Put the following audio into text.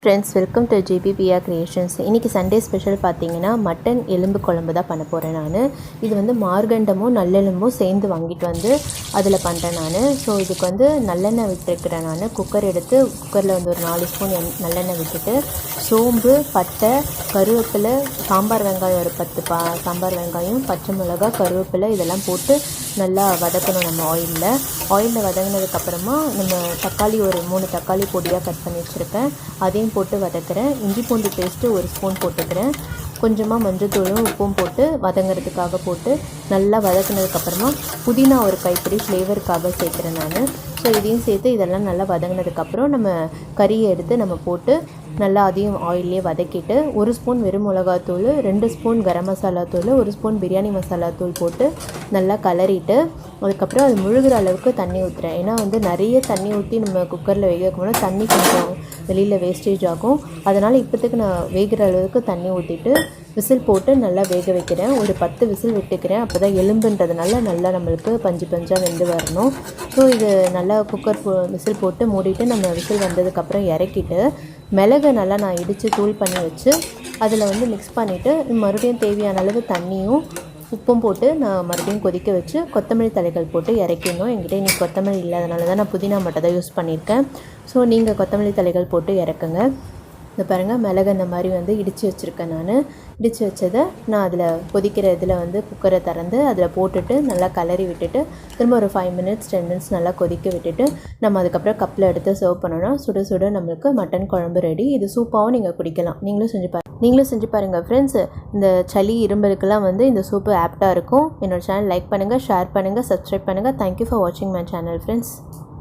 Friends, welcome to GPPR creations. இன்றைக்கி Sunday special பார்த்தீங்கன்னா mutton எலும்பு குழம்பு தான் பண்ண போகிறேன் நான். இது வந்து மார்கண்டமும் நல்லெலும்பும் சேர்ந்து வாங்கிட்டு வந்து அதில் பண்ணுறேன் நான். ஸோ இதுக்கு வந்து நல்லெண்ணெய் விட்டுருக்கிறேன் நான். குக்கர் எடுத்து குக்கரில் வந்து ஒரு 4 ஸ்பூன் நல்லெண்ணெய் விட்டுட்டு சோம்பு, பட்டை, கருவேப்பிலை, சாம்பார் வெங்காயம் ஒரு 10 சாம்பார் வெங்காயம், பச்சை மிளகா, கருவேப்பிலை இதெல்லாம் போட்டு நல்லா வதக்கணும். நம்ம ஆயிலில் வதங்கினதுக்கப்புறமா நம்ம தக்காளி ஒரு 3 தக்காளி பொடியாக கட் பண்ணி வச்சுருக்கேன், அதையும் போட்டு வதக்குறேன். இஞ்சி பூண்டு பேஸ்ட்டு 1 ஸ்பூன் போட்டுக்கிறேன். கொஞ்சமாக மஞ்சள்தூளும் உப்பும் போட்டு வதங்கிறதுக்காக போட்டு நல்லா வதக்கினதுக்கப்புறமா புதினா ஒரு கைப்பிடி ஃப்ளேவருக்காக சேர்க்குறேன் நான். ஸோ இதையும் சேர்த்து இதெல்லாம் நல்லா வதங்கினதுக்கப்புறம் நம்ம கறியை எடுத்து நம்ம போட்டு நல்லா அதையும் ஆயிலே வதக்கிட்டு 1 ஸ்பூன் வெறும் மிளகாத்தூள், 2 ஸ்பூன் கரம் மசாலா தூள், 1 ஸ்பூன் பிரியாணி மசாலா தூள் போட்டு நல்லா கலரிட்டு அதுக்கப்புறம் அது முழுகிற அளவுக்கு தண்ணி ஊற்றுறேன். ஏன்னா வந்து நிறைய தண்ணி ஊற்றி நம்ம குக்கரில் வேக வைக்கும்போது தண்ணி கொஞ்சம் வெளியில் வேஸ்டேஜ் ஆகும். அதனால் இப்போத்துக்கு நான் வேகிற அளவுக்கு தண்ணி ஊற்றிட்டு விசில் போட்டு நல்லா வேக வைக்கிறேன். ஒரு 10 விசில் விட்டுக்கிறேன். அப்போ தான் எலும்புன்றதுனால நல்லா நம்மளுக்கு பஞ்சாக வெந்து வரணும். ஸோ இது நல்லா குக்கர் விசில் போட்டு மூடிட்டு நம்ம விசில் வந்ததுக்கப்புறம் இறக்கிட்டு மிளகை நல்லா நான் இடித்து தூள் பண்ணி வச்சு அதில் வந்து மிக்ஸ் பண்ணிவிட்டு மறுபடியும் தேவையான அளவு தண்ணியும் உப்பும் போட்டு நான் மறுபடியும் கொதிக்க வச்சு கொத்தமல்லி தழைகள் போட்டு இறக்கிடணும். என்கிட்ட இன்றைக்கி கொத்தமல்லி இல்லாதனால தான் நான் புதினா மட்டும் தான் யூஸ் பண்ணியிருக்கேன். ஸோ நீங்கள் கொத்தமல்லி தழைகள் போட்டு இறக்குங்க. இந்த பாருங்கள், மிளகு இந்த மாதிரி வந்து இடித்து வச்சுருக்கேன் நான். இடித்து வச்சதை நான் அதில் கொதிக்கிற இதில் வந்து குக்கரை திறந்து அதில் போட்டுட்டு நல்லா கலரி விட்டுட்டு திரும்ப ஒரு 5 மினிட்ஸ் 10 மினிட்ஸ் நல்லா கொதிக்க விட்டுட்டு நம்ம அதுக்கப்புறம் கப்பில் எடுத்து சர்வ் பண்ணோன்னா சுட சுட நம்மளுக்கு மட்டன் குழம்பு ரெடி. இது சூப்பாகவும் நீங்கள் குடிக்கலாம். நீங்களும் செஞ்சு பாருங்கள் ஃப்ரெண்ட்ஸ். இந்த சளி இரும்பலுக்கெல்லாம் வந்து இந்த சூப்பு ஆப்டாக இருக்கும். என்னோடய சேனல் லைக் பண்ணுங்கள், ஷேர் பண்ணுங்கள், சப்ஸ்கிரைப் பண்ணுங்கள். தேங்க்யூ ஃபார் வாட்சிங் மை சேனல் ஃப்ரெண்ட்ஸ்.